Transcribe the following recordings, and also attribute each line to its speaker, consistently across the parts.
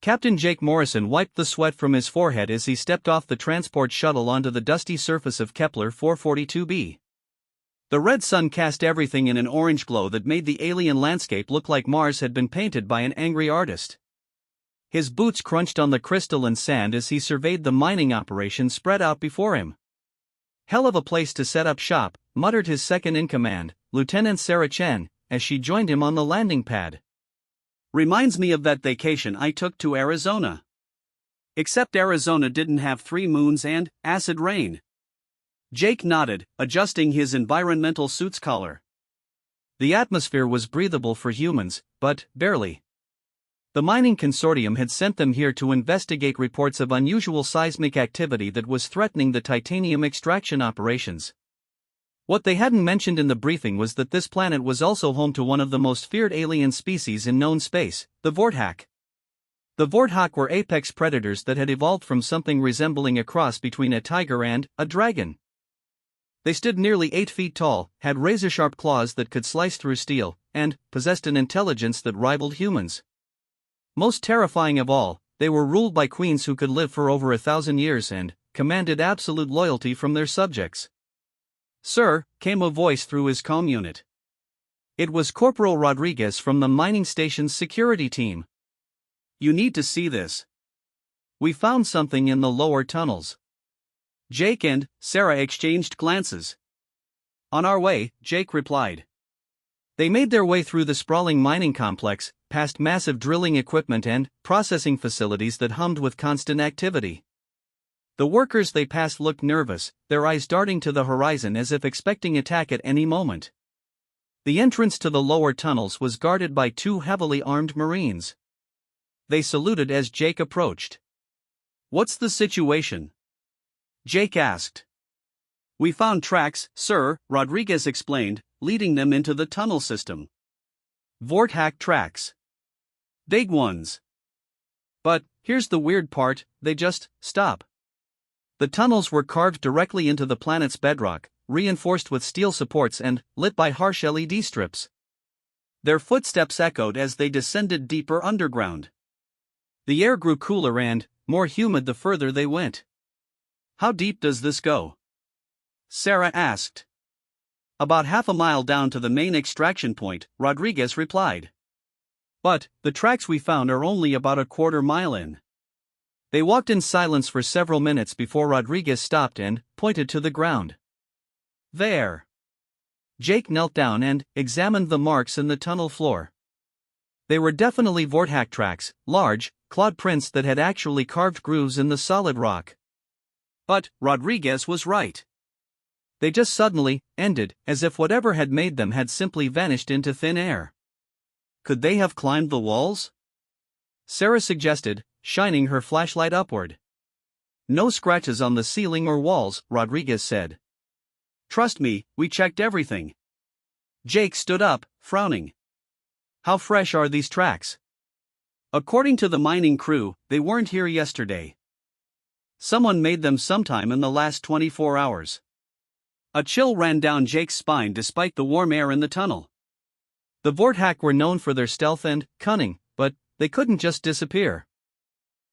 Speaker 1: Captain Jake Morrison wiped the sweat from his forehead as he stepped off the transport shuttle onto the dusty surface of Kepler 442b. The red sun cast everything in an orange glow that made the alien landscape look like Mars had been painted by an angry artist. His boots crunched on the crystalline sand as he surveyed the mining operation spread out before him. "Hell of a place to set up shop," muttered his second-in-command, Lieutenant Sarah Chen, as she joined him on the landing pad. "Reminds me of that vacation I took to Arizona. Except Arizona didn't have 3 moons and acid rain." Jake nodded, adjusting his environmental suit's collar. The atmosphere was breathable for humans, but barely. The mining consortium had sent them here to investigate reports of unusual seismic activity that was threatening the titanium extraction operations. What they hadn't mentioned in the briefing was that this planet was also home to one of the most feared alien species in known space, the Vorthak. The Vorthak were apex predators that had evolved from something resembling a cross between a tiger and a dragon. They stood nearly 8 feet tall, had razor-sharp claws that could slice through steel, and possessed an intelligence that rivaled humans. Most terrifying of all, they were ruled by queens who could live for over 1,000 years and commanded absolute loyalty from their subjects. "Sir," came a voice through his comm unit. It was Corporal Rodriguez from the mining station's security team. "You need to see this. We found something in the lower tunnels." Jake and Sarah exchanged glances. "On our way," Jake replied. They made their way through the sprawling mining complex, past massive drilling equipment and processing facilities that hummed with constant activity. The workers they passed looked nervous, their eyes darting to the horizon as if expecting attack at any moment. The entrance to the lower tunnels was guarded by 2 heavily armed Marines. They saluted as Jake approached. "What's the situation?" Jake asked. "We found tracks, sir," Rodriguez explained, leading them into the tunnel system. "Vorthak tracks. Big ones. But here's the weird part, they just stop." The tunnels were carved directly into the planet's bedrock, reinforced with steel supports and lit by harsh LED strips. Their footsteps echoed as they descended deeper underground. The air grew cooler and more humid the further they went. "How deep does this go?" Sarah asked. "About half a mile down to the main extraction point," Rodriguez replied. "But the tracks we found are only about a quarter mile in." They walked in silence for several minutes before Rodriguez stopped and pointed to the ground. "There." Jake knelt down and examined the marks in the tunnel floor. They were definitely Vorthak tracks, large, clawed prints that had actually carved grooves in the solid rock. But Rodriguez was right. They just suddenly ended, as if whatever had made them had simply vanished into thin air. Could they have climbed the walls? Sarah suggested, shining her flashlight upward. "No scratches on the ceiling or walls," Rodriguez said. "Trust me, we checked everything." Jake stood up, frowning. "How fresh are these tracks?" "According to the mining crew, they weren't here yesterday. Someone made them sometime in the last 24 hours. A chill ran down Jake's spine despite the warm air in the tunnel. The Vorthak were known for their stealth and cunning, but they couldn't just disappear.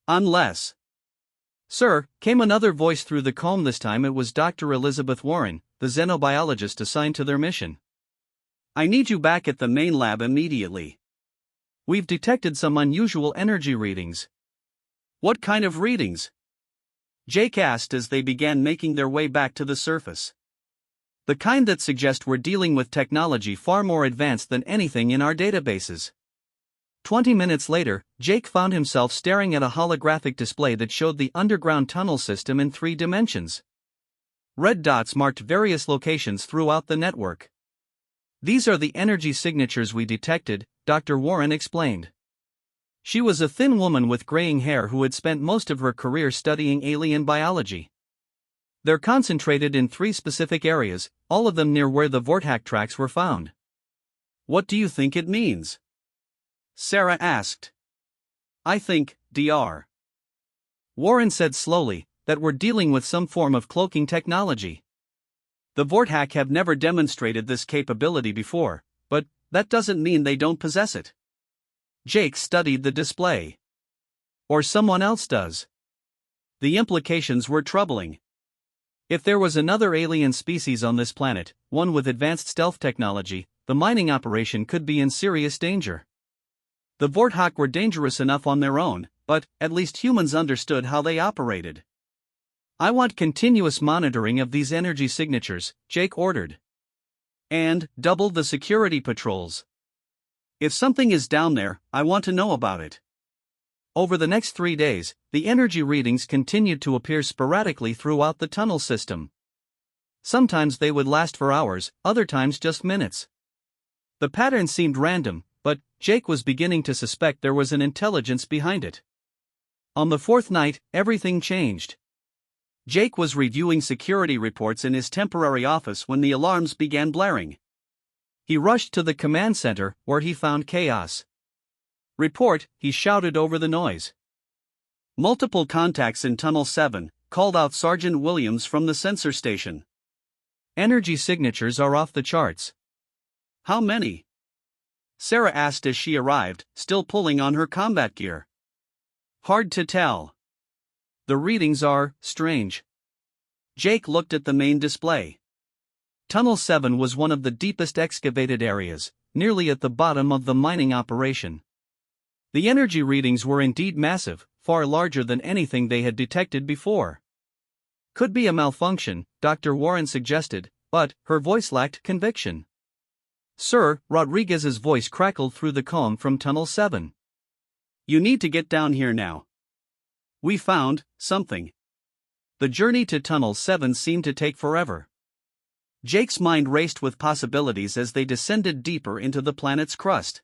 Speaker 1: Unless... "Sir," came another voice through the comb. This time it was Dr. Elizabeth Warren, the xenobiologist assigned to their mission. "I need you back at the main lab immediately. We've detected some unusual energy readings." "What kind of readings?" Jake asked as they began making their way back to the surface. "The kind that suggest we're dealing with technology far more advanced than anything in our databases." 20 minutes later, Jake found himself staring at a holographic display that showed the underground tunnel system in 3 dimensions. Red dots marked various locations throughout the network. "These are the energy signatures we detected," Dr. Warren explained. She was a thin woman with graying hair who had spent most of her career studying alien biology. "They're concentrated in 3 specific areas, all of them near where the Vorthak tracks were found." "What do you think it means?" Sarah asked. "I think, Dr. Warren said slowly, that we're dealing with some form of cloaking technology. The Vorthak have never demonstrated this capability before, but that doesn't mean they don't possess it." Jake studied the display. Or someone else does. The implications were troubling. If there was another alien species on this planet, one with advanced stealth technology, the mining operation could be in serious danger. The Vorthok were dangerous enough on their own, but at least humans understood how they operated. I want continuous monitoring of these energy signatures, Jake ordered. And double the security patrols. If something is down there, I want to know about it. Over the next 3 days, the energy readings continued to appear sporadically throughout the tunnel system. Sometimes they would last for hours, other times just minutes. The pattern seemed random, but Jake was beginning to suspect there was an intelligence behind it. On the 4th night, everything changed. Jake was reviewing security reports in his temporary office when the alarms began blaring. He rushed to the command center, where he found chaos. "Report," he shouted over the noise. "Multiple contacts in Tunnel 7, called out Sergeant Williams from the sensor station. Energy signatures are off the charts." "How many?" Sarah asked as she arrived, still pulling on her combat gear. "Hard to tell. The readings are strange." Jake looked at the main display. Tunnel 7 was one of the deepest excavated areas, nearly at the bottom of the mining operation. The energy readings were indeed massive, far larger than anything they had detected before. "Could be a malfunction," Dr. Warren suggested, but her voice lacked conviction. "Sir," Rodriguez's voice crackled through the calm from Tunnel 7. "You need to get down here now. We found something." The journey to Tunnel 7 seemed to take forever. Jake's mind raced with possibilities as they descended deeper into the planet's crust.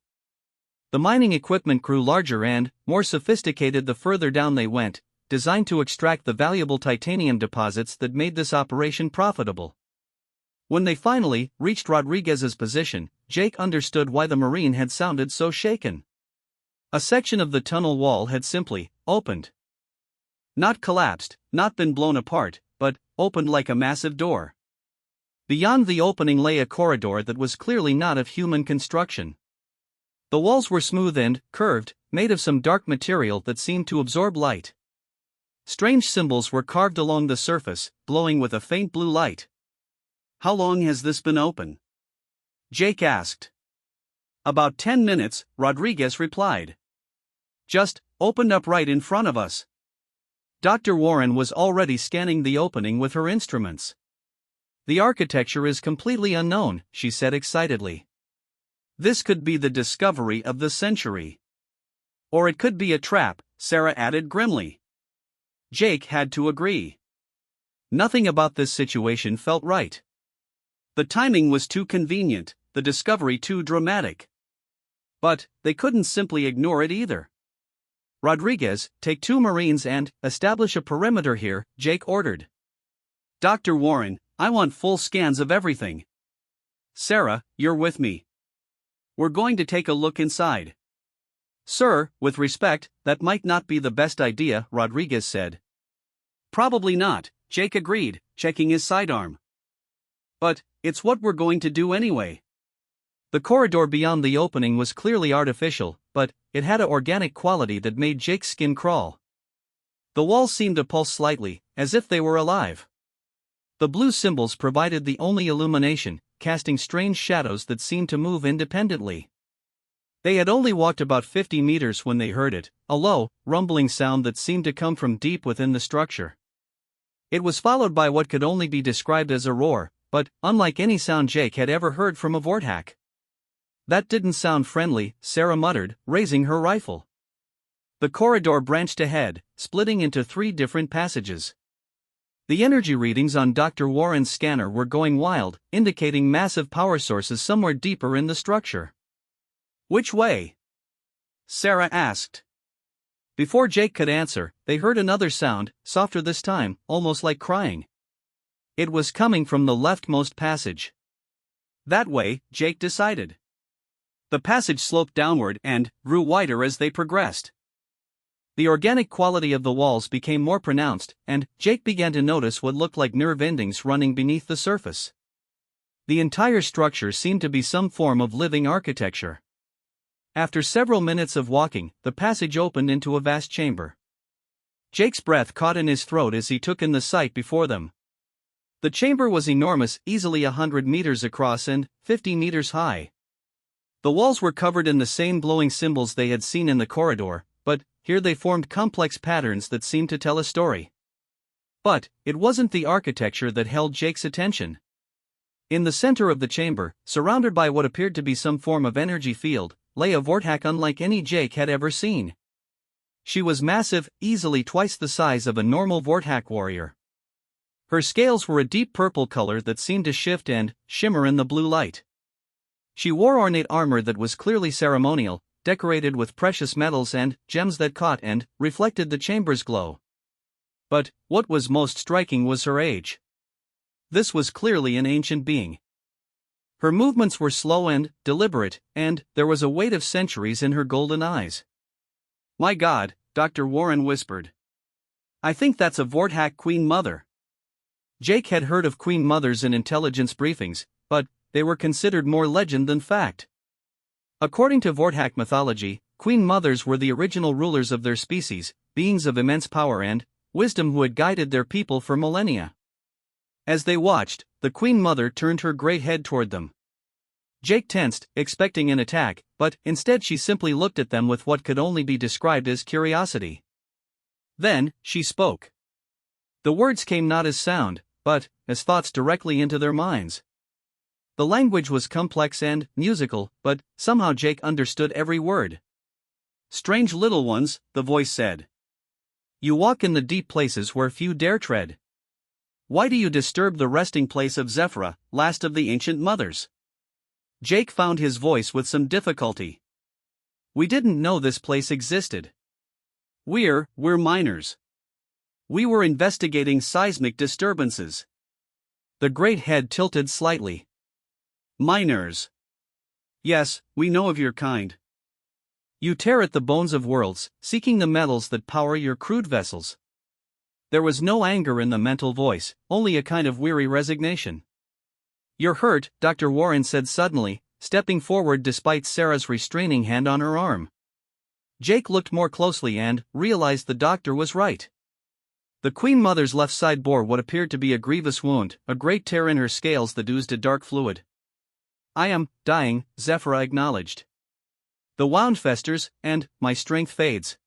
Speaker 1: The mining equipment grew larger and more sophisticated the further down they went, designed to extract the valuable titanium deposits that made this operation profitable. When they finally reached Rodriguez's position, Jake understood why the Marine had sounded so shaken. A section of the tunnel wall had simply opened. Not collapsed, not been blown apart, but opened like a massive door. Beyond the opening lay a corridor that was clearly not of human construction. The walls were smooth and curved, made of some dark material that seemed to absorb light. Strange symbols were carved along the surface, glowing with a faint blue light. "How long has this been open?" Jake asked. "About 10 minutes," Rodriguez replied. "Just opened up right in front of us." Dr. Warren was already scanning the opening with her instruments. "The architecture is completely unknown," she said excitedly. "This could be the discovery of the century. Or it could be a trap," Sarah added grimly. Jake had to agree. Nothing about this situation felt right. The timing was too convenient, the discovery too dramatic. But they couldn't simply ignore it either. "Rodriguez, take 2 Marines and establish a perimeter here," Jake ordered. "Dr. Warren, I want full scans of everything." "Sarah, you're with me. We're going to take a look inside." "Sir, with respect, that might not be the best idea," Rodriguez said. "Probably not," Jake agreed, checking his sidearm. "But it's what we're going to do anyway." The corridor beyond the opening was clearly artificial, but it had an organic quality that made Jake's skin crawl. The walls seemed to pulse slightly, as if they were alive. The blue symbols provided the only illumination, casting strange shadows that seemed to move independently. They had only walked about 50 meters when they heard it, a low, rumbling sound that seemed to come from deep within the structure. It was followed by what could only be described as a roar, but unlike any sound Jake had ever heard from a Vorthok. "That didn't sound friendly," Sarah muttered, raising her rifle. The corridor branched ahead, splitting into 3 different passages. The energy readings on Dr. Warren's scanner were going wild, indicating massive power sources somewhere deeper in the structure. "Which way?" Sarah asked. Before Jake could answer, they heard another sound, softer this time, almost like crying. It was coming from the leftmost passage. That way, Jake decided. The passage sloped downward and grew wider as they progressed. The organic quality of the walls became more pronounced, and Jake began to notice what looked like nerve endings running beneath the surface. The entire structure seemed to be some form of living architecture. After several minutes of walking, the passage opened into a vast chamber. Jake's breath caught in his throat as he took in the sight before them. The chamber was enormous, easily 100 meters across and 50 meters high. The walls were covered in the same glowing symbols they had seen in the corridor, but here they formed complex patterns that seemed to tell a story. But it wasn't the architecture that held Jake's attention. In the center of the chamber, surrounded by what appeared to be some form of energy field, lay a vortex unlike any Jake had ever seen. She was massive, easily twice the size of a normal vortex warrior. Her scales were a deep purple color that seemed to shift and shimmer in the blue light. She wore ornate armor that was clearly ceremonial, decorated with precious metals and gems that caught and reflected the chamber's glow. But what was most striking was her age. This was clearly an ancient being. Her movements were slow and deliberate, and there was a weight of centuries in her golden eyes. "My God," Dr. Warren whispered. "I think that's a vortex Queen Mother." Jake had heard of Queen Mothers in intelligence briefings, but they were considered more legend than fact. According to vortex mythology, Queen Mothers were the original rulers of their species, beings of immense power and wisdom who had guided their people for millennia. As they watched, the Queen Mother turned her great head toward them. Jake tensed, expecting an attack, but instead she simply looked at them with what could only be described as curiosity. Then, she spoke. The words came not as sound, but as thoughts directly into their minds. The language was complex and musical, but somehow Jake understood every word. "Strange little ones," the voice said. "You walk in the deep places where few dare tread. Why do you disturb the resting place of Zephyra, last of the ancient mothers?" Jake found his voice with some difficulty. "We didn't know this place existed. We're miners. We were investigating seismic disturbances." The great head tilted slightly. "Miners. Yes, we know of your kind. You tear at the bones of worlds, seeking the metals that power your crude vessels." There was no anger in the mental voice, only a kind of weary resignation. "You're hurt," Dr. Warren said suddenly, stepping forward despite Sarah's restraining hand on her arm. Jake looked more closely and realized the doctor was right. The Queen Mother's left side bore what appeared to be a grievous wound, a great tear in her scales that oozed a dark fluid. "I am dying," Zephyra acknowledged. "The wound festers, and my strength fades.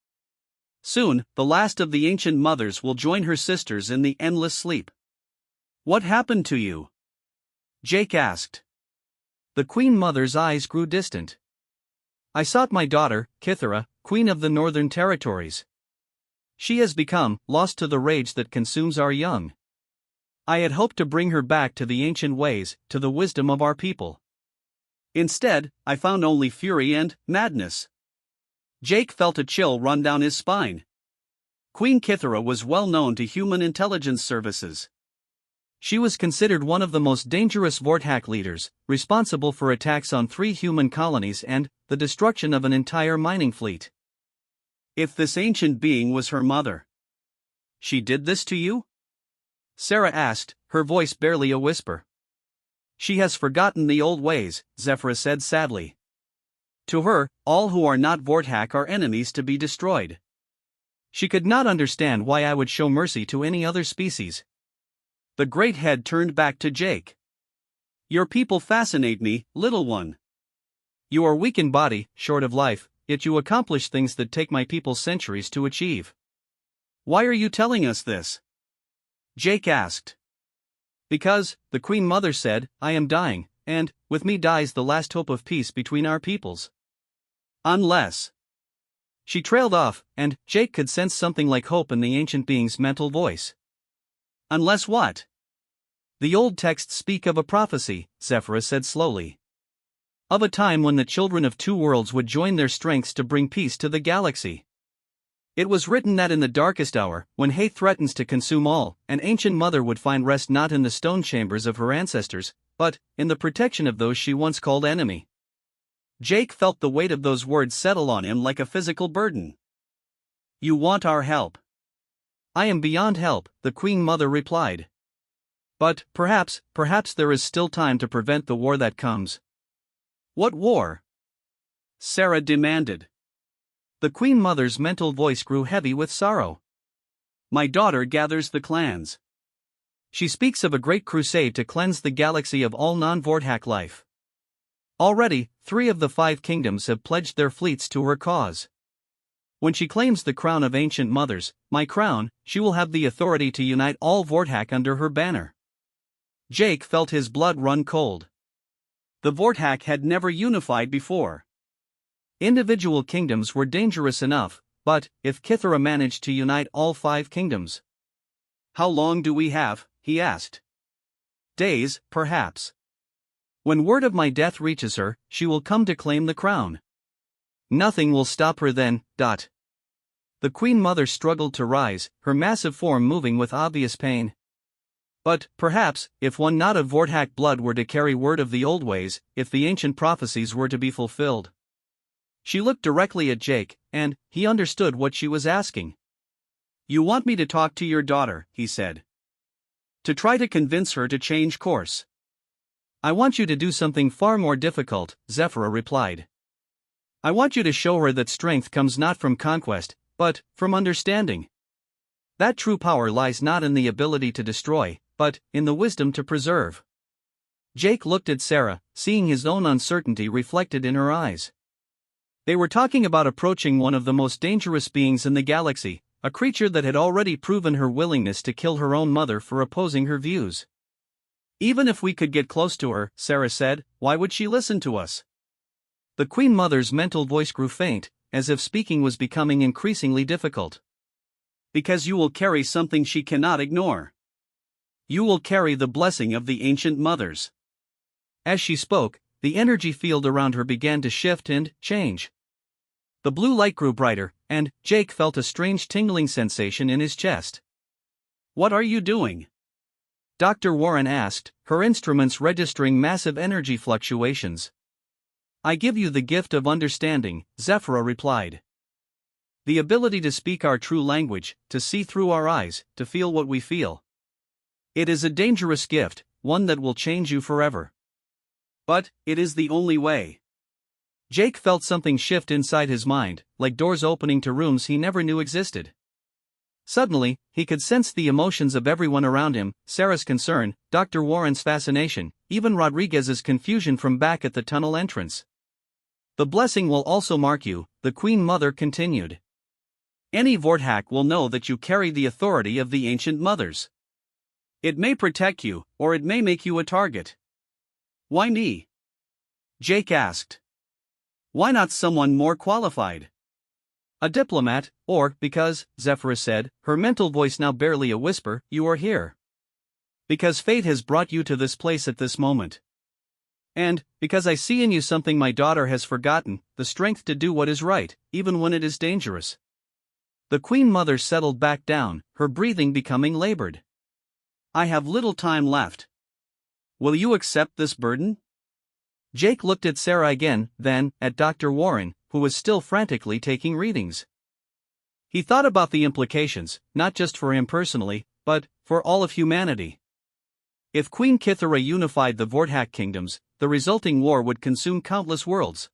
Speaker 1: Soon, the last of the ancient mothers will join her sisters in the endless sleep." "What happened to you?" Jake asked. The Queen Mother's eyes grew distant. "I sought my daughter, Kithara, Queen of the Northern Territories. She has become lost to the rage that consumes our young. I had hoped to bring her back to the ancient ways, to the wisdom of our people. Instead, I found only fury and madness." Jake felt a chill run down his spine. Queen Kithara was well known to human intelligence services. She was considered one of the most dangerous vortex leaders, responsible for attacks on 3 human colonies and the destruction of an entire mining fleet. If this ancient being was her mother, she did this to you? Sarah asked, her voice barely a whisper. She has forgotten the old ways, Zephyra said sadly. To her, all who are not vortex are enemies to be destroyed. She could not understand why I would show mercy to any other species. The great head turned back to Jake. Your people fascinate me, little one. You are weak in body, short of life, yet you accomplish things that take my people centuries to achieve. Why are you telling us this? Jake asked. Because, the Queen Mother said, I am dying, and, with me dies the last hope of peace between our peoples. Unless. She trailed off, and Jake could sense something like hope in the ancient being's mental voice. Unless what? The old texts speak of a prophecy, Zephyra said slowly. Of a time when the children of 2 worlds would join their strengths to bring peace to the galaxy. It was written that in the darkest hour, when hate threatens to consume all, an ancient mother would find rest not in the stone chambers of her ancestors, but in the protection of those she once called enemy. Jake felt the weight of those words settle on him like a physical burden. You want our help. I am beyond help, the Queen Mother replied. But, perhaps there is still time to prevent the war that comes. What war? Sarah demanded. The Queen Mother's mental voice grew heavy with sorrow. My daughter gathers the clans. She speaks of a great crusade to cleanse the galaxy of all non-Vorthac life. Already, 3 of the 5 kingdoms have pledged their fleets to her cause. When she claims the crown of ancient mothers, my crown, she will have the authority to unite all Vorthac under her banner. Jake felt his blood run cold. The Vorthac had never unified before. Individual kingdoms were dangerous enough, but if Kithara managed to unite all 5 kingdoms. How long do we have? He asked. Days, perhaps. When word of my death reaches her, she will come to claim the crown. Nothing will stop her then. The Queen Mother struggled to rise, her massive form moving with obvious pain. But, perhaps, if one not of Vorthac blood were to carry word of the old ways, if the ancient prophecies were to be fulfilled. She looked directly at Jake, and he understood what she was asking. You want me to talk to your daughter, he said. To try to convince her to change course. I want you to do something far more difficult, Zephyra replied. I want you to show her that strength comes not from conquest, but from understanding. That true power lies not in the ability to destroy, but in the wisdom to preserve. Jake looked at Sarah, seeing his own uncertainty reflected in her eyes. They were talking about approaching one of the most dangerous beings in the galaxy, a creature that had already proven her willingness to kill her own mother for opposing her views. Even if we could get close to her, Sarah said, why would she listen to us? The Queen Mother's mental voice grew faint, as if speaking was becoming increasingly difficult. Because you will carry something she cannot ignore. You will carry the blessing of the ancient mothers. As she spoke, the energy field around her began to shift and change. The blue light grew brighter, and Jake felt a strange tingling sensation in his chest. What are you doing? Dr. Warren asked, her instruments registering massive energy fluctuations. I give you the gift of understanding, Zephyra replied. The ability to speak our true language, to see through our eyes, to feel what we feel. It is a dangerous gift, one that will change you forever. But it is the only way. Jake felt something shift inside his mind, like doors opening to rooms he never knew existed. Suddenly, he could sense the emotions of everyone around him, Sarah's concern, Dr. Warren's fascination, even Rodriguez's confusion from back at the tunnel entrance. The blessing will also mark you, the Queen Mother continued. Any Vorthac will know that you carry the authority of the ancient mothers. It may protect you, or it may make you a target. Why me? Jake asked. Why not someone more qualified? A diplomat, or because, Zephyra said, her mental voice now barely a whisper, you are here. Because fate has brought you to this place at this moment. And, because I see in you something my daughter has forgotten, the strength to do what is right, even when it is dangerous. The Queen Mother settled back down, her breathing becoming labored. I have little time left. Will you accept this burden? Jake looked at Sarah again, then, at Dr. Warren, who was still frantically taking readings. He thought about the implications, not just for him personally, but for all of humanity. If Queen Kithara unified the Vorthac kingdoms, the resulting war would consume countless worlds.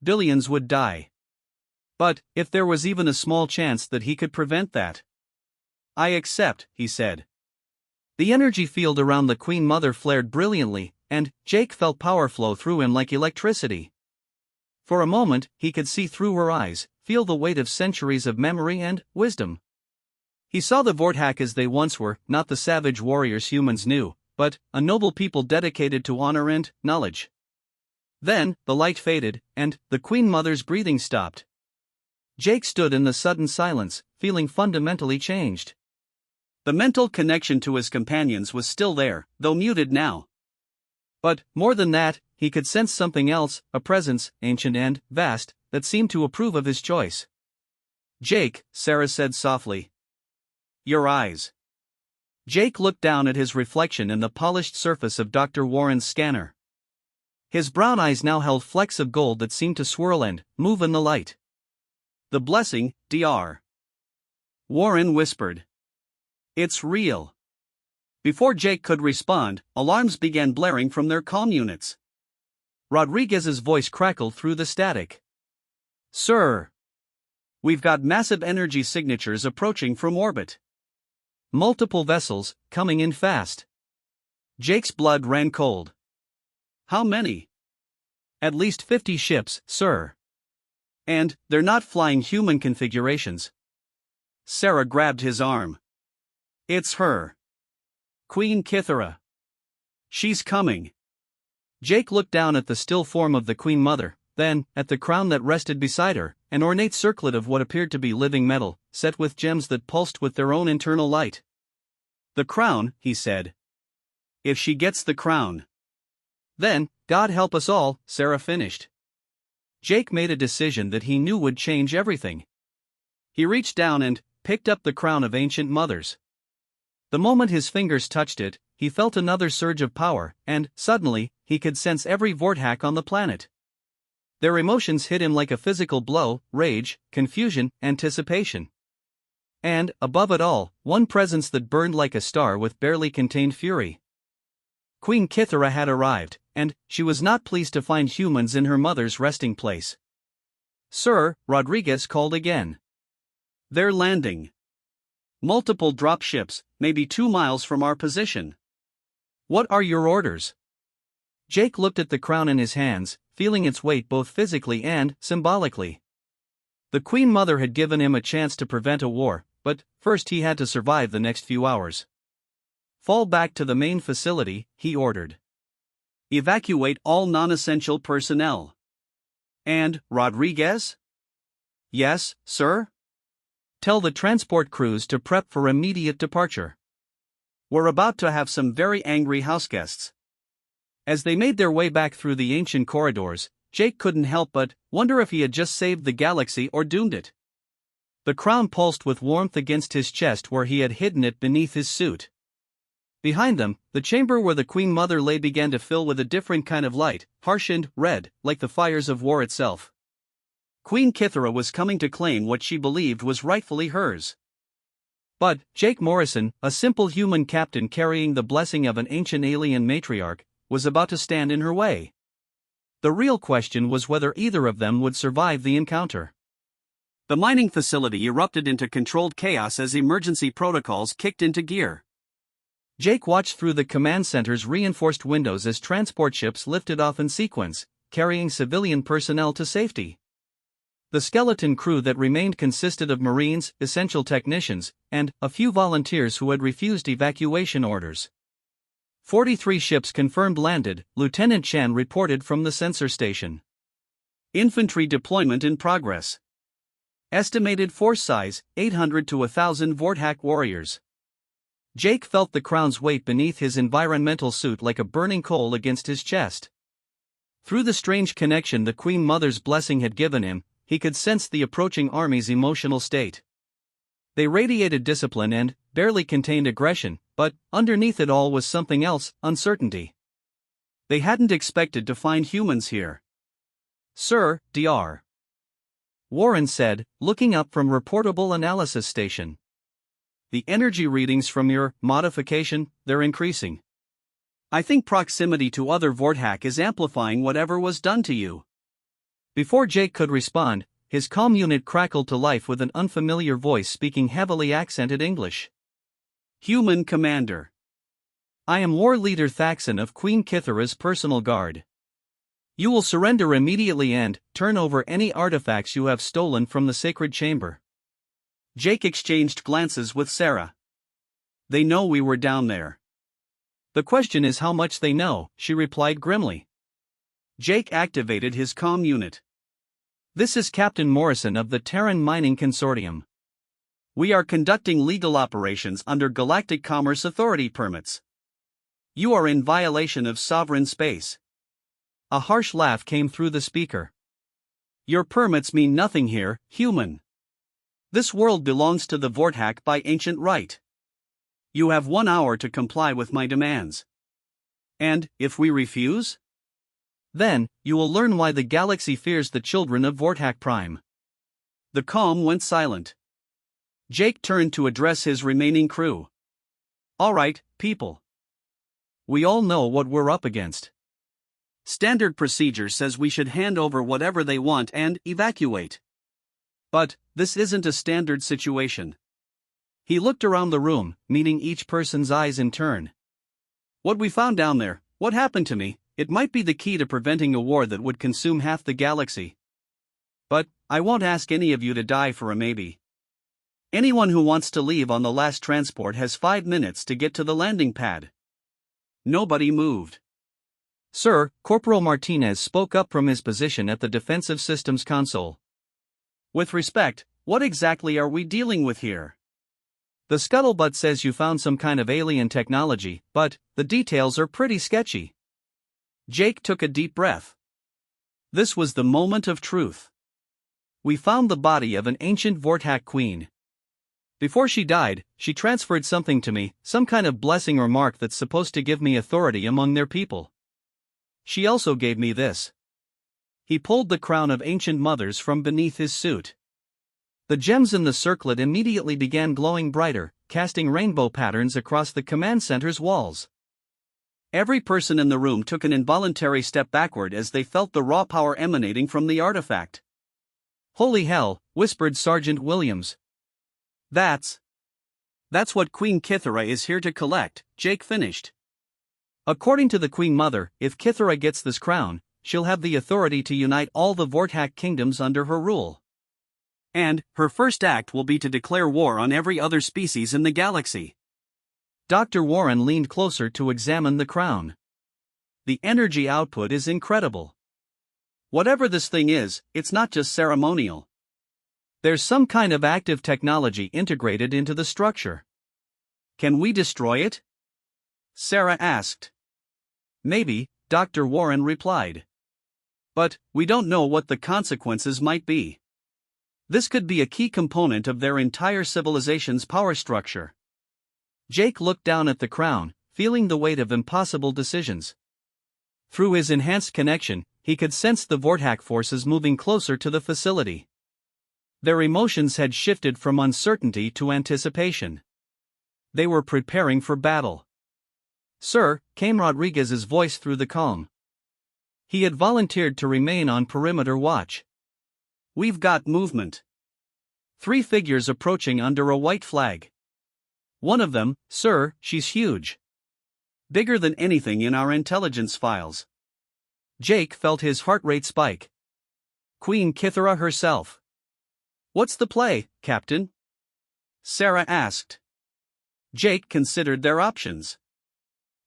Speaker 1: Billions would die. But, if there was even a small chance that he could prevent that. I accept, he said. The energy field around the Queen Mother flared brilliantly, and Jake felt power flow through him like electricity. For a moment, he could see through her eyes, feel the weight of centuries of memory and wisdom. He saw the Vorthac as they once were, not the savage warriors humans knew, but a noble people dedicated to honor and knowledge. Then, the light faded, and the Queen Mother's breathing stopped. Jake stood in the sudden silence, feeling fundamentally changed. The mental connection to his companions was still there, though muted now. But, more than that, he could sense something else, a presence, ancient and vast, that seemed to approve of his choice. Jake, Sarah said softly. Your eyes. Jake looked down at his reflection in the polished surface of Dr. Warren's scanner. His brown eyes now held flecks of gold that seemed to swirl and move in the light. The blessing, Dr. Warren whispered. It's real. Before Jake could respond, alarms began blaring from their comm units. Rodriguez's voice crackled through the static. Sir! We've got massive energy signatures approaching from orbit. Multiple vessels, coming in fast. Jake's blood ran cold. How many? At least 50 ships, sir. And, they're not flying human configurations. Sarah grabbed his arm. It's her. Queen Kithara. She's coming. Jake looked down at the still form of the Queen Mother, then, at the crown that rested beside her, an ornate circlet of what appeared to be living metal, set with gems that pulsed with their own internal light. The crown, he said. If she gets the crown. Then, God help us all, Sarah finished. Jake made a decision that he knew would change everything. He reached down and picked up the crown of ancient mothers. The moment his fingers touched it, he felt another surge of power, and, suddenly, he could sense every Vorthack on the planet. Their emotions hit him like a physical blow: rage, confusion, anticipation. And, above it all, one presence that burned like a star with barely contained fury. Queen Kithara had arrived, and she was not pleased to find humans in her mother's resting place. Sir, Rodriguez called again. They're landing. Multiple dropships, maybe 2 miles from our position. What are your orders? Jake looked at the crown in his hands, feeling its weight both physically and symbolically. The Queen Mother had given him a chance to prevent a war, but first he had to survive the next few hours. Fall back to the main facility, he ordered. Evacuate all non-essential personnel. And, Rodriguez? Yes, sir? Tell the transport crews to prep for immediate departure. We're about to have some very angry houseguests. As they made their way back through the ancient corridors, Jake couldn't help but wonder if he had just saved the galaxy or doomed it. The crown pulsed with warmth against his chest where he had hidden it beneath his suit. Behind them, the chamber where the Queen Mother lay began to fill with a different kind of light, harsh and red, like the fires of war itself. Queen Kithara was coming to claim what she believed was rightfully hers. But Jake Morrison, a simple human captain carrying the blessing of an ancient alien matriarch, was about to stand in her way. The real question was whether either of them would survive the encounter. The mining facility erupted into controlled chaos as emergency protocols kicked into gear. Jake watched through the command center's reinforced windows as transport ships lifted off in sequence, carrying civilian personnel to safety. The skeleton crew that remained consisted of Marines, essential technicians, and a few volunteers who had refused evacuation orders. 43 ships confirmed landed, Lieutenant Chan reported from the sensor station. Infantry deployment in progress. Estimated force size, 800 to 1,000 Vorthack warriors. Jake felt the crown's weight beneath his environmental suit like a burning coal against his chest. Through the strange connection the Queen Mother's blessing had given him, he could sense the approaching army's emotional state. They radiated discipline and barely contained aggression, but underneath it all was something else: uncertainty. They hadn't expected to find humans here. Sir, Dr. Warren said, looking up from reportable analysis station. The energy readings from your modification, they're increasing. I think proximity to other Vorthack is amplifying whatever was done to you. Before Jake could respond, his comm unit crackled to life with an unfamiliar voice speaking heavily accented English. Human Commander. I am War Leader Thaxon of Queen Kithara's personal guard. You will surrender immediately and turn over any artifacts you have stolen from the sacred chamber. Jake exchanged glances with Sarah. They know we were down there. The question is how much they know, she replied grimly. Jake activated his comm unit. This is Captain Morrison of the Terran Mining Consortium. We are conducting legal operations under Galactic Commerce Authority permits. You are in violation of sovereign space. A harsh laugh came through the speaker. Your permits mean nothing here, human. This world belongs to the Vorthack by ancient right. You have 1 hour to comply with my demands. And, if we refuse? Then, you will learn why the galaxy fears the children of Vorthack Prime. The comm went silent. Jake turned to address his remaining crew. All right, people. We all know what we're up against. Standard procedure says we should hand over whatever they want and evacuate. But this isn't a standard situation. He looked around the room, meeting each person's eyes in turn. What we found down there, what happened to me, it might be the key to preventing a war that would consume half the galaxy. But I won't ask any of you to die for a maybe. Anyone who wants to leave on the last transport has 5 minutes to get to the landing pad. Nobody moved. Sir, Corporal Martinez spoke up from his position at the defensive systems console. With respect, what exactly are we dealing with here? The scuttlebutt says you found some kind of alien technology, but the details are pretty sketchy. Jake took a deep breath. This was the moment of truth. We found the body of an ancient Vortak queen. Before she died, she transferred something to me, some kind of blessing or mark that's supposed to give me authority among their people. She also gave me this. He pulled the crown of ancient mothers from beneath his suit. The gems in the circlet immediately began glowing brighter, casting rainbow patterns across the command center's walls. Every person in the room took an involuntary step backward as they felt the raw power emanating from the artifact. Holy hell, whispered Sergeant Williams. That's what Queen Kithara is here to collect, Jake finished. According to the Queen Mother, if Kithara gets this crown, she'll have the authority to unite all the Vortak kingdoms under her rule. And her first act will be to declare war on every other species in the galaxy. Dr. Warren leaned closer to examine the crown. The energy output is incredible. Whatever this thing is, it's not just ceremonial. There's some kind of active technology integrated into the structure. Can we destroy it? Sarah asked. Maybe, Dr. Warren replied. But we don't know what the consequences might be. This could be a key component of their entire civilization's power structure. Jake looked down at the crown, feeling the weight of impossible decisions. Through his enhanced connection, he could sense the Vortak forces moving closer to the facility. Their emotions had shifted from uncertainty to anticipation. They were preparing for battle. Sir, came Rodriguez's voice through the calm. He had volunteered to remain on perimeter watch. We've got movement. 3 figures approaching under a white flag. One of them, sir, she's huge. Bigger than anything in our intelligence files. Jake felt his heart rate spike. Queen Kithara herself. What's the play, Captain? Sarah asked. Jake considered their options.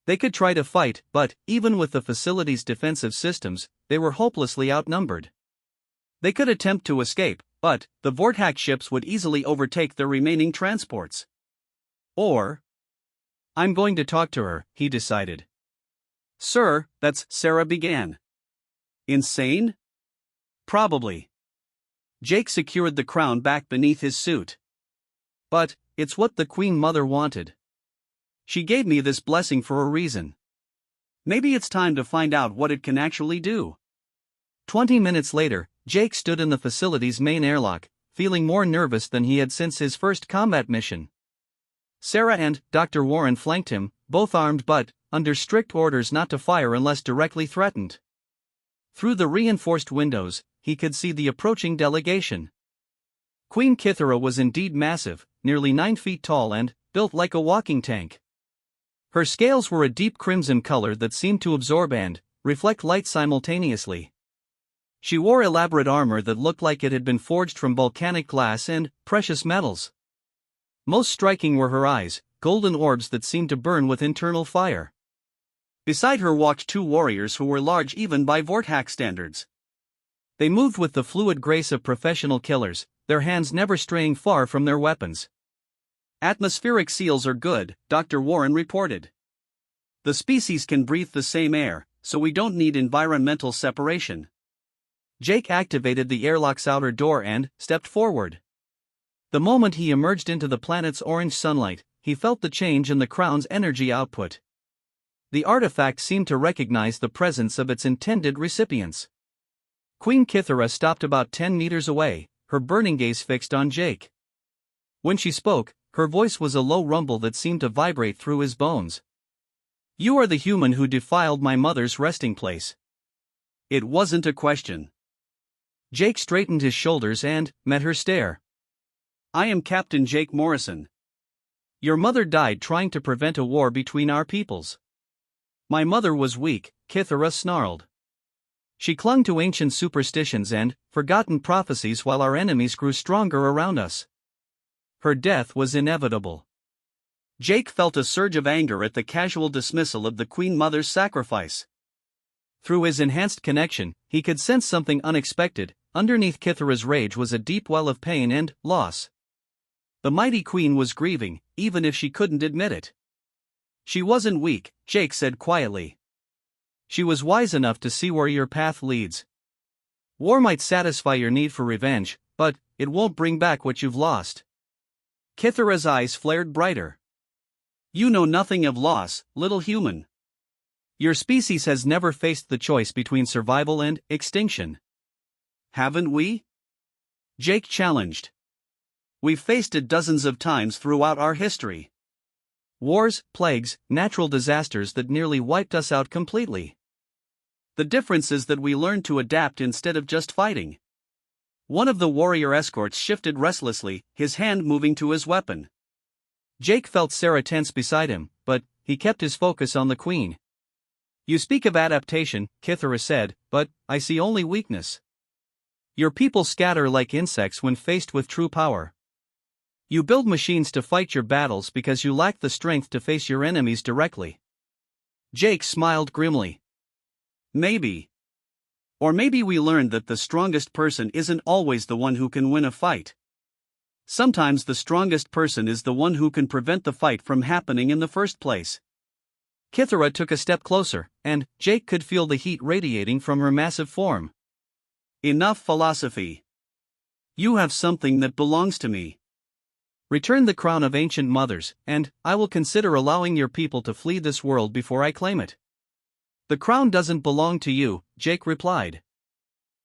Speaker 1: They could try to fight, but, even with the facility's defensive systems, they were hopelessly outnumbered. They could attempt to escape, but the Vortak ships would easily overtake their remaining transports. Or, I'm going to talk to her, he decided. Sir, that's Sarah began. Insane? Probably. Jake secured the crown back beneath his suit. But, it's what the Queen Mother wanted. She gave me this blessing for a reason. Maybe it's time to find out what it can actually do. 20 minutes later, Jake stood in the facility's main airlock, feeling more nervous than he had since his first combat mission. Sarah and Dr. Warren flanked him, both armed but under strict orders not to fire unless directly threatened. Through the reinforced windows, he could see the approaching delegation. Queen Kithara was indeed massive, nearly 9 feet tall and built like a walking tank. Her scales were a deep crimson color that seemed to absorb and reflect light simultaneously. She wore elaborate armor that looked like it had been forged from volcanic glass and precious metals. Most striking were her eyes, golden orbs that seemed to burn with internal fire. Beside her walked 2 warriors who were large even by Vortak standards. They moved with the fluid grace of professional killers, their hands never straying far from their weapons. Atmospheric seals are good, Dr. Warren reported. The species can breathe the same air, so we don't need environmental separation. Jake activated the airlock's outer door and stepped forward. The moment he emerged into the planet's orange sunlight, he felt the change in the crown's energy output. The artifact seemed to recognize the presence of its intended recipients. Queen Kithara stopped about 10 meters away, her burning gaze fixed on Jake. When she spoke, her voice was a low rumble that seemed to vibrate through his bones. You are the human who defiled my mother's resting place. It wasn't a question. Jake straightened his shoulders and met her stare. I am Captain Jake Morrison. Your mother died trying to prevent a war between our peoples. My mother was weak, Kithara snarled. She clung to ancient superstitions and forgotten prophecies while our enemies grew stronger around us. Her death was inevitable. Jake felt a surge of anger at the casual dismissal of the Queen Mother's sacrifice. Through his enhanced connection, he could sense something unexpected. Underneath Kithara's rage was a deep well of pain and loss. The mighty queen was grieving, even if she couldn't admit it. She wasn't weak, Jake said quietly. She was wise enough to see where your path leads. War might satisfy your need for revenge, but it won't bring back what you've lost. Kithara's eyes flared brighter. You know nothing of loss, little human. Your species has never faced the choice between survival and extinction. Haven't we? Jake challenged. We've faced it dozens of times throughout our history. Wars, plagues, natural disasters that nearly wiped us out completely. The difference is that we learned to adapt instead of just fighting. One of the warrior escorts shifted restlessly, his hand moving to his weapon. Jake felt Sarah tense beside him, but he kept his focus on the queen. You speak of adaptation, Kithara said, but I see only weakness. Your people scatter like insects when faced with true power. You build machines to fight your battles because you lack the strength to face your enemies directly. Jake smiled grimly. Maybe. Or maybe we learned that the strongest person isn't always the one who can win a fight. Sometimes the strongest person is the one who can prevent the fight from happening in the first place. Kithara took a step closer, and Jake could feel the heat radiating from her massive form. Enough philosophy. You have something that belongs to me. Return the crown of ancient mothers, and I will consider allowing your people to flee this world before I claim it. The crown doesn't belong to you, Jake replied.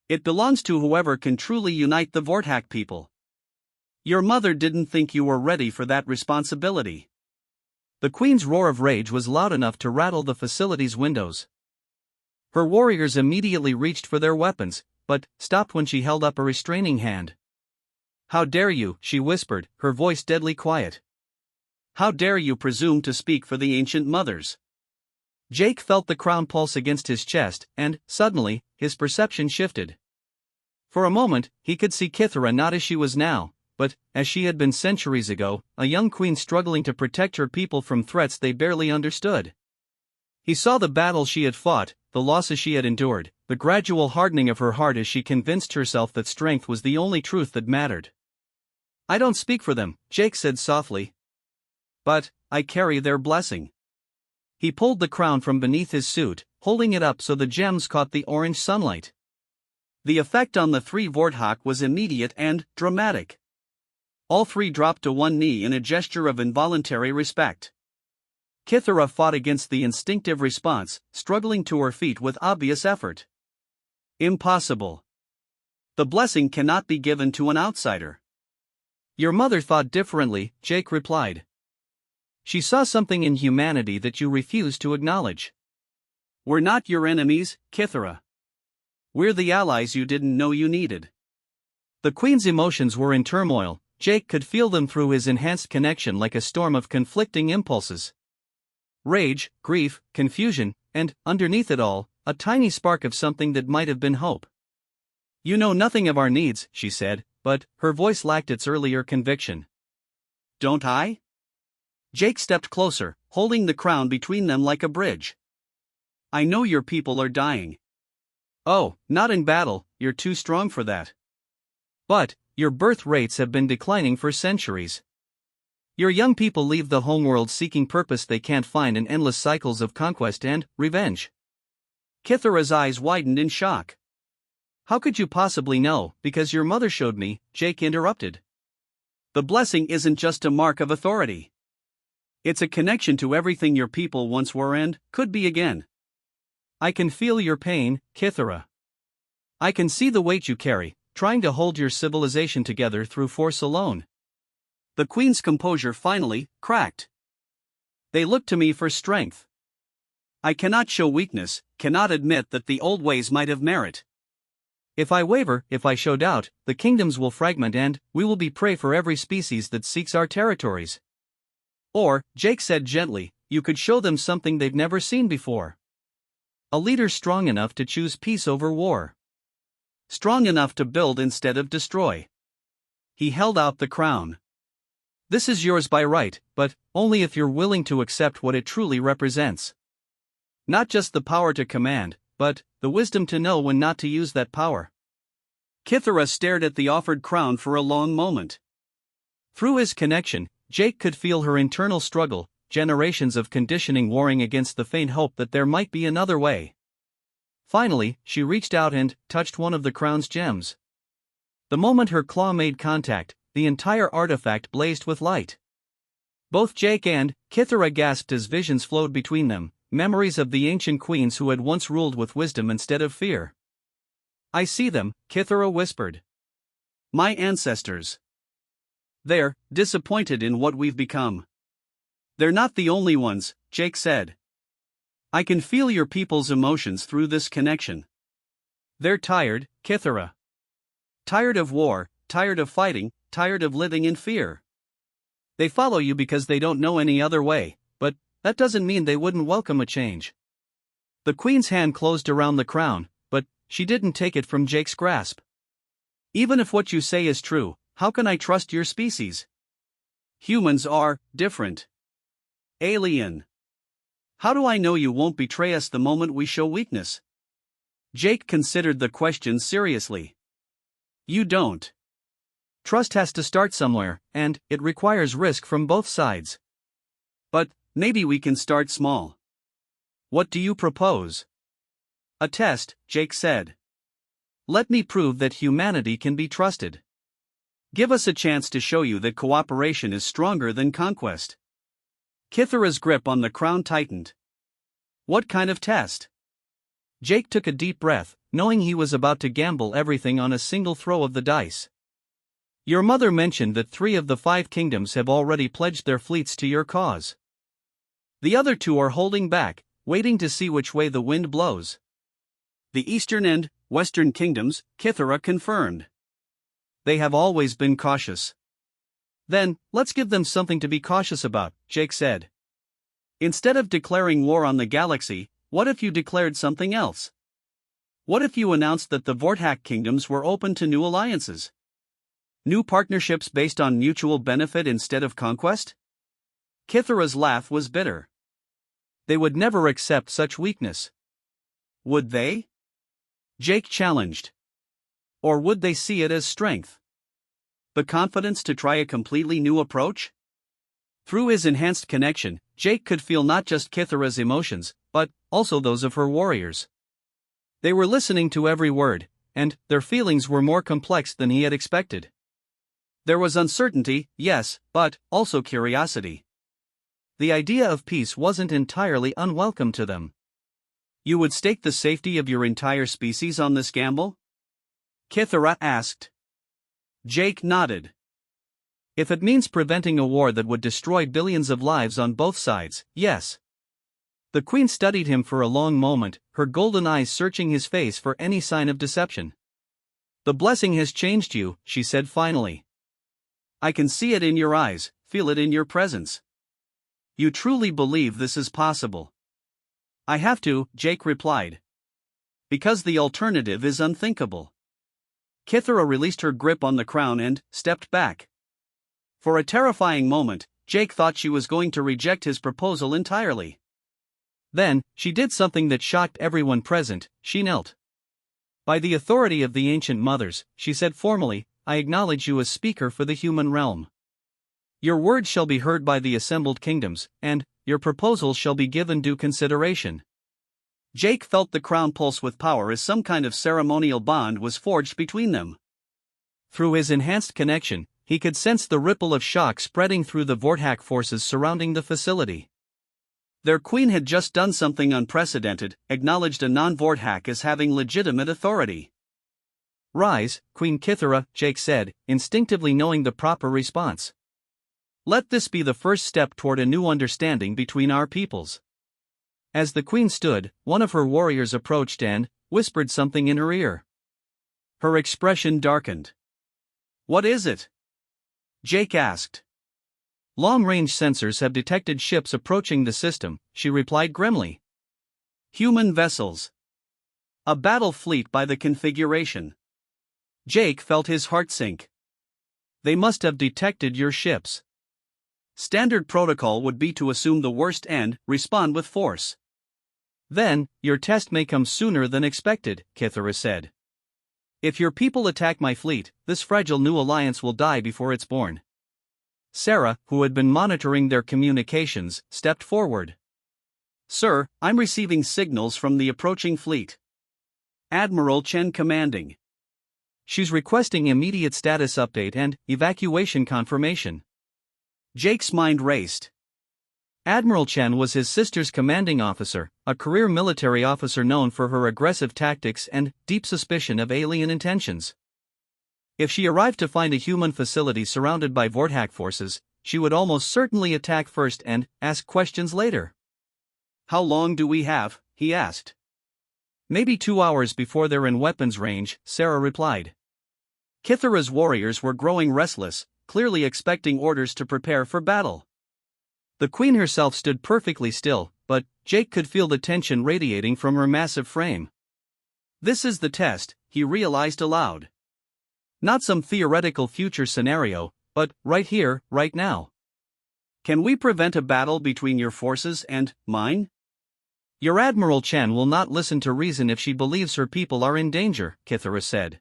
Speaker 1: It belongs to whoever can truly unite the Vorthak people. Your mother didn't think you were ready for that responsibility. The queen's roar of rage was loud enough to rattle the facility's windows. Her warriors immediately reached for their weapons, but stopped when she held up a restraining hand. How dare you, she whispered, her voice deadly quiet. How dare you presume to speak for the ancient mothers? Jake felt the crown pulse against his chest, and, suddenly, his perception shifted. For a moment, he could see Kithara not as she was now, but as she had been centuries ago, a young queen struggling to protect her people from threats they barely understood. He saw the battle she had fought, the losses she had endured, the gradual hardening of her heart as she convinced herself that strength was the only truth that mattered. I don't speak for them, Jake said softly. But I carry their blessing. He pulled the crown from beneath his suit, holding it up so the gems caught the orange sunlight. The effect on the three Vorthak was immediate and dramatic. All three dropped to one knee in a gesture of involuntary respect. Kithara fought against the instinctive response, struggling to her feet with obvious effort. Impossible. The blessing cannot be given to an outsider. Your mother thought differently, Jake replied. She saw something in humanity that you refused to acknowledge. We're not your enemies, Kithara. We're the allies you didn't know you needed. The queen's emotions were in turmoil. Jake could feel them through his enhanced connection like a storm of conflicting impulses. Rage, grief, confusion, and, underneath it all, a tiny spark of something that might have been hope. You know nothing of our needs, she said, but her voice lacked its earlier conviction. Don't I? Jake stepped closer, holding the crown between them like a bridge. I know your people are dying. Oh, not in battle, you're too strong for that. But your birth rates have been declining for centuries. Your young people leave the homeworld seeking purpose they can't find in endless cycles of conquest and revenge. Kithara's eyes widened in shock. How could you possibly know? Because your mother showed me, Jake interrupted. The blessing isn't just a mark of authority. It's a connection to everything your people once were and could be again. I can feel your pain, Kithara. I can see the weight you carry, trying to hold your civilization together through force alone. The queen's composure finally cracked. They look to me for strength. I cannot show weakness, cannot admit that the old ways might have merit. If I waver, if I show doubt, the kingdoms will fragment and we will be prey for every species that seeks our territories. Or, Jake said gently, you could show them something they've never seen before. A leader strong enough to choose peace over war. Strong enough to build instead of destroy. He held out the crown. This is yours by right, but only if you're willing to accept what it truly represents. Not just the power to command, but the wisdom to know when not to use that power. Kithara stared at the offered crown for a long moment. Through his connection, Jake could feel her internal struggle, generations of conditioning warring against the faint hope that there might be another way. Finally, she reached out and touched one of the crown's gems. The moment her claw made contact, the entire artifact blazed with light. Both Jake and Kithara gasped as visions flowed between them, memories of the ancient queens who had once ruled with wisdom instead of fear. I see them, Kithara whispered. My ancestors. They're disappointed in what we've become. They're not the only ones, Jake said. I can feel your people's emotions through this connection. They're tired, Kithara. Tired of war, tired of fighting, tired of living in fear. They follow you because they don't know any other way, but that doesn't mean they wouldn't welcome a change. The queen's hand closed around the crown, but she didn't take it from Jake's grasp. Even if what you say is true, how can I trust your species? Humans are different. Alien. How do I know you won't betray us the moment we show weakness? Jake considered the question seriously. You don't. Trust has to start somewhere, and it requires risk from both sides. But maybe we can start small. What do you propose? A test, Jake said. Let me prove that humanity can be trusted. Give us a chance to show you that cooperation is stronger than conquest. Kithara's grip on the crown tightened. What kind of test? Jake took a deep breath, knowing he was about to gamble everything on a single throw of the dice. Your mother mentioned that 3 of the 5 kingdoms have already pledged their fleets to your cause. The other 2 are holding back, waiting to see which way the wind blows. The eastern and western kingdoms, Kithara confirmed. They have always been cautious. Then, let's give them something to be cautious about, Jake said. Instead of declaring war on the galaxy, what if you declared something else? What if you announced that the Vorthak kingdoms were open to new alliances? New partnerships based on mutual benefit instead of conquest? Kithara's laugh was bitter. They would never accept such weakness. Would they? Jake challenged. Or would they see it as strength? The confidence to try a completely new approach? Through his enhanced connection, Jake could feel not just Kithara's emotions, but also those of her warriors. They were listening to every word, and their feelings were more complex than he had expected. There was uncertainty, yes, but also curiosity. The idea of peace wasn't entirely unwelcome to them. You would stake the safety of your entire species on this gamble? Kithara asked. Jake nodded. If it means preventing a war that would destroy billions of lives on both sides, yes. The queen studied him for a long moment, her golden eyes searching his face for any sign of deception. The blessing has changed you, she said finally. I can see it in your eyes, feel it in your presence. You truly believe this is possible. I have to, Jake replied. Because the alternative is unthinkable. Kithara released her grip on the crown and stepped back. For a terrifying moment, Jake thought she was going to reject his proposal entirely. Then, she did something that shocked everyone present, she knelt. By the authority of the ancient mothers, she said formally, I acknowledge you as speaker for the human realm. Your words shall be heard by the assembled kingdoms, and your proposal shall be given due consideration. Jake felt the crown pulse with power as some kind of ceremonial bond was forged between them. Through his enhanced connection, he could sense the ripple of shock spreading through the Vorthak forces surrounding the facility. Their queen had just done something unprecedented, acknowledged a non-Vorthak as having legitimate authority. Rise, Queen Kithara, Jake said, instinctively knowing the proper response. Let this be the first step toward a new understanding between our peoples. As the queen stood, one of her warriors approached and whispered something in her ear. Her expression darkened. "What is it?" Jake asked. "Long-range sensors have detected ships approaching the system," she replied grimly. "Human vessels. A battle fleet by the configuration." Jake felt his heart sink. "They must have detected your ships. Standard protocol would be to assume the worst and respond with force." "Then, your test may come sooner than expected," Kithara said. "If your people attack my fleet, this fragile new alliance will die before it's born." Sarah, who had been monitoring their communications, stepped forward. "Sir, I'm receiving signals from the approaching fleet. Admiral Chen commanding. She's requesting immediate status update and evacuation confirmation." Jake's mind raced. Admiral Chen was his sister's commanding officer, a career military officer known for her aggressive tactics and deep suspicion of alien intentions. If she arrived to find a human facility surrounded by Vortak forces, she would almost certainly attack first and ask questions later. "How long do we have?" he asked. "Maybe 2 hours before they're in weapons range," Sarah replied. Kithara's warriors were growing restless, clearly expecting orders to prepare for battle. The queen herself stood perfectly still, but Jake could feel the tension radiating from her massive frame. "This is the test," he realized aloud. "Not some theoretical future scenario, but right here, right now. Can we prevent a battle between your forces and mine?" "Your Admiral Chen will not listen to reason if she believes her people are in danger," Kithara said.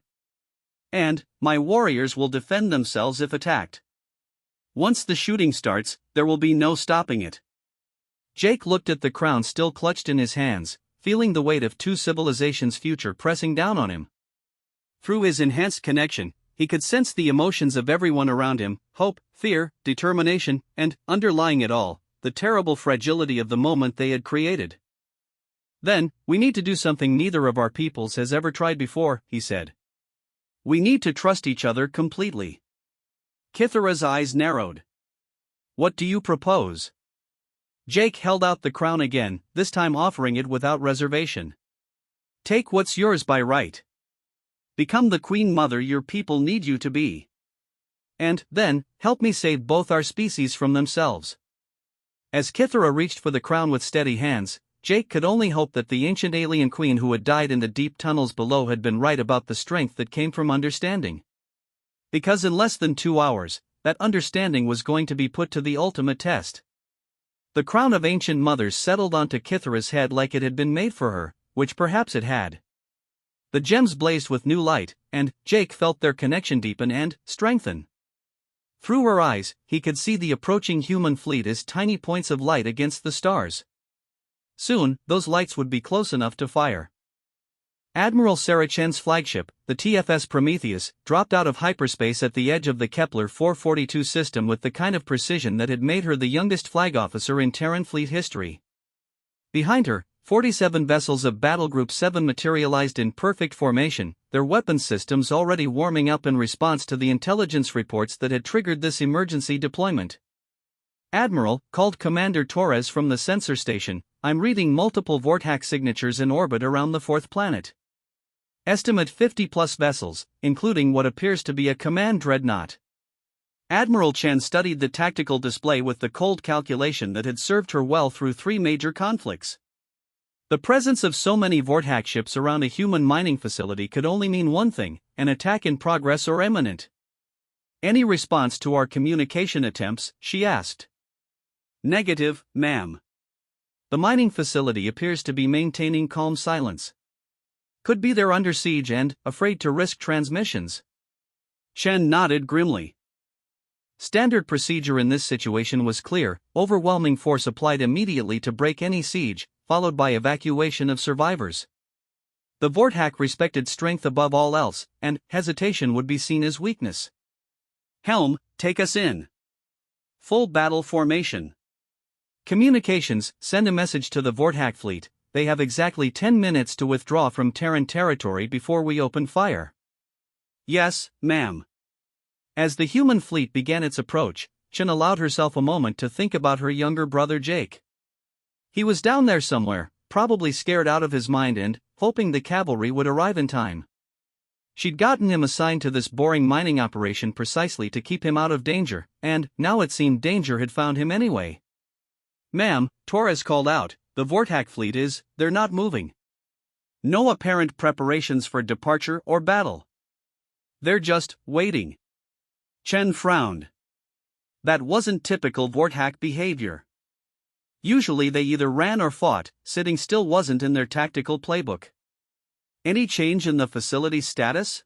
Speaker 1: "And my warriors will defend themselves if attacked. Once the shooting starts, there will be no stopping it." Jake looked at the crown still clutched in his hands, feeling the weight of 2 civilizations' future pressing down on him. Through his enhanced connection, he could sense the emotions of everyone around him: hope, fear, determination, and, underlying it all, the terrible fragility of the moment they had created. "Then, we need to do something neither of our peoples has ever tried before," he said. "We need to trust each other completely." Kithara's eyes narrowed. "What do you propose?" Jake held out the crown again, this time offering it without reservation. "Take what's yours by right. Become the queen mother your people need you to be. And, then, help me save both our species from themselves." As Kithara reached for the crown with steady hands, Jake could only hope that the ancient alien queen who had died in the deep tunnels below had been right about the strength that came from understanding. Because in less than 2 hours, that understanding was going to be put to the ultimate test. The crown of ancient mothers settled onto Kithara's head like it had been made for her, which perhaps it had. The gems blazed with new light, and Jake felt their connection deepen and strengthen. Through her eyes, he could see the approaching human fleet as tiny points of light against the stars. Soon, those lights would be close enough to fire. Admiral Sarah Chen's flagship, the TFS Prometheus, dropped out of hyperspace at the edge of the Kepler 442 system with the kind of precision that had made her the youngest flag officer in Terran fleet history. Behind her, 47 vessels of Battle Group 7 materialized in perfect formation, their weapons systems already warming up in response to the intelligence reports that had triggered this emergency deployment. "Admiral," called Commander Torres from the sensor station, "I'm reading multiple Vortak signatures in orbit around the 4th planet. Estimate 50-plus vessels, including what appears to be a command dreadnought." Admiral Chen studied the tactical display with the cold calculation that had served her well through 3 major conflicts. The presence of so many Vortak ships around a human mining facility could only mean one thing: an attack in progress or imminent. "Any response to our communication attempts?" she asked. "Negative, ma'am. The mining facility appears to be maintaining calm silence. Could be they're under siege and afraid to risk transmissions." Chen nodded grimly. Standard procedure in this situation was clear: overwhelming force applied immediately to break any siege, followed by evacuation of survivors. The Vortak respected strength above all else, and hesitation would be seen as weakness. "Helm, take us in. Full battle formation. Communications, send a message to the Vortak fleet. They have exactly 10 minutes to withdraw from Terran territory before we open fire." "Yes, ma'am." As the human fleet began its approach, Chen allowed herself a moment to think about her younger brother Jake. He was down there somewhere, probably scared out of his mind and hoping the cavalry would arrive in time. She'd gotten him assigned to this boring mining operation precisely to keep him out of danger, and now it seemed danger had found him anyway. "Ma'am," Torres called out, "the Vortak fleet they're not moving. No apparent preparations for departure or battle. They're just waiting." Chen frowned. That wasn't typical Vortak behavior. Usually they either ran or fought, sitting still wasn't in their tactical playbook. Any change in the facility's status?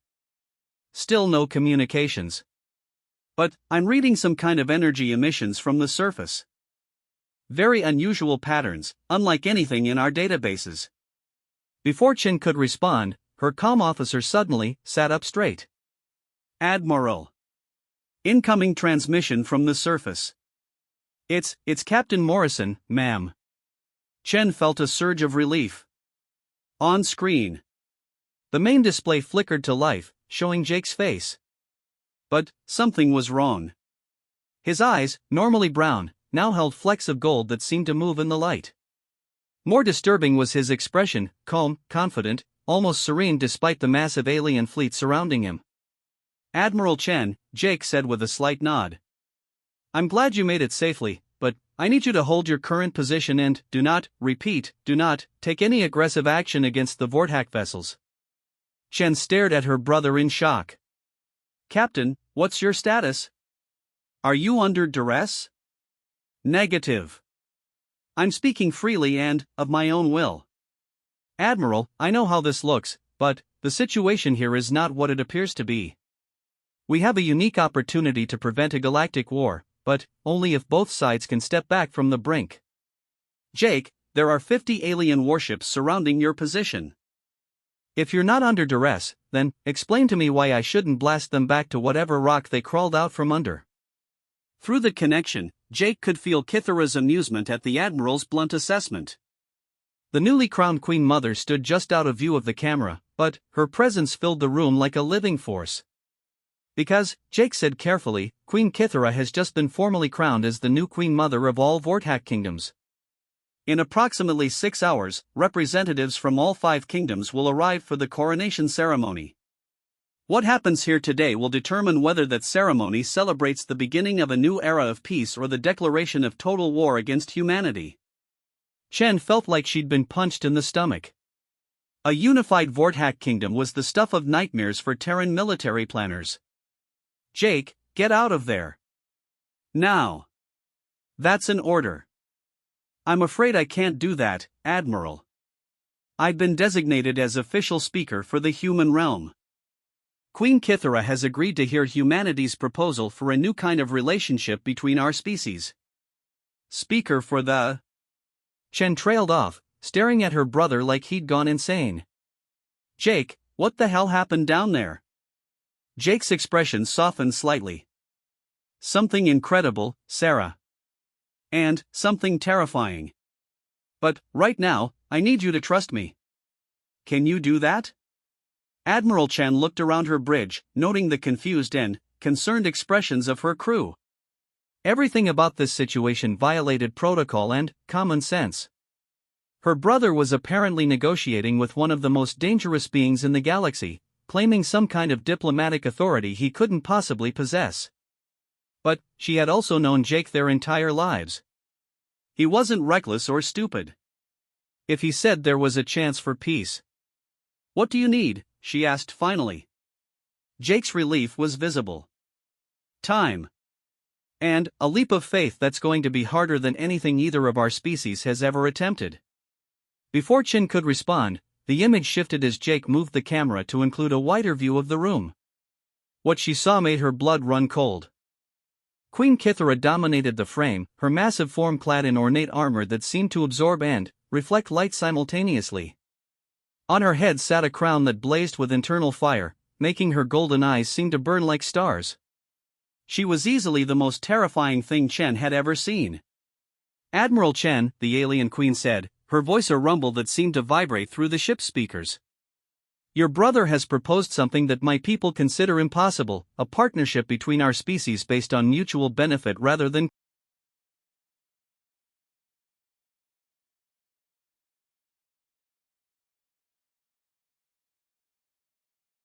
Speaker 1: Still no communications. But I'm reading some kind of energy emissions from the surface. Very unusual patterns, unlike anything in our databases. Before Chen could respond, her comm officer suddenly sat up straight. "Admiral. Incoming transmission from the surface." It's Captain Morrison, ma'am." Chen felt a surge of relief. On screen, the main display flickered to life, showing Jake's face. But something was wrong. His eyes, normally brown, now held flecks of gold that seemed to move in the light. More disturbing was his expression, calm, confident, almost serene despite the massive alien fleet surrounding him. "Admiral Chen," Jake said with a slight nod. "I'm glad you made it safely, but I need you to hold your current position and do not, repeat, do not, take any aggressive action against the Vortak vessels." Chen stared at her brother in shock. "Captain, what's your status? Are you under duress?" "Negative. I'm speaking freely and of my own will." "Admiral, I know how this looks, but the situation here is not what it appears to be. We have a unique opportunity to prevent a galactic war, but only if both sides can step back from the brink. Jake, there are 50 alien warships surrounding your position. If you're not under duress, then explain to me why I shouldn't blast them back to whatever rock they crawled out from under." Through the connection, Jake could feel Kithara's amusement at the Admiral's blunt assessment. The newly crowned Queen Mother stood just out of view of the camera, but her presence filled the room like a living force. "Because," Jake said carefully, "Queen Kithara has just been formally crowned as the new Queen Mother of all Vortak kingdoms. In approximately 6 hours, representatives from all 5 kingdoms will arrive for the coronation ceremony. What happens here today will determine whether that ceremony celebrates the beginning of a new era of peace or the declaration of total war against humanity." Chen felt like she'd been punched in the stomach. A unified Vortak kingdom was the stuff of nightmares for Terran military planners. "Jake, get out of there. Now." "That's an order." "I'm afraid I can't do that, Admiral. I've been designated as official speaker for the human realm. Queen Kithara has agreed to hear humanity's proposal for a new kind of relationship between our species." "Speaker for the..." Chen trailed off, staring at her brother like he'd gone insane. "Jake, what the hell happened down there?" Jake's expression softened slightly. "Something incredible, Sarah. And something terrifying. But right now, I need you to trust me. Can you do that?" Admiral Chen looked around her bridge, noting the confused and concerned expressions of her crew. Everything about this situation violated protocol and common sense. Her brother was apparently negotiating with one of the most dangerous beings in the galaxy, claiming some kind of diplomatic authority he couldn't possibly possess. But she had also known Jake their entire lives. He wasn't reckless or stupid. If he said there was a chance for peace. "What do you need?" she asked finally. Jake's relief was visible. "Time. And a leap of faith that's going to be harder than anything either of our species has ever attempted." Before Chin could respond, the image shifted as Jake moved the camera to include a wider view of the room. What she saw made her blood run cold. Queen Kithara dominated the frame, her massive form clad in ornate armor that seemed to absorb and reflect light simultaneously. On her head sat a crown that blazed with internal fire, making her golden eyes seem to burn like stars. She was easily the most terrifying thing Chen had ever seen. "Admiral Chen," the alien queen said, her voice a rumble that seemed to vibrate through the ship's speakers. "Your brother has proposed something that my people consider impossible, a partnership between our species based on mutual benefit rather than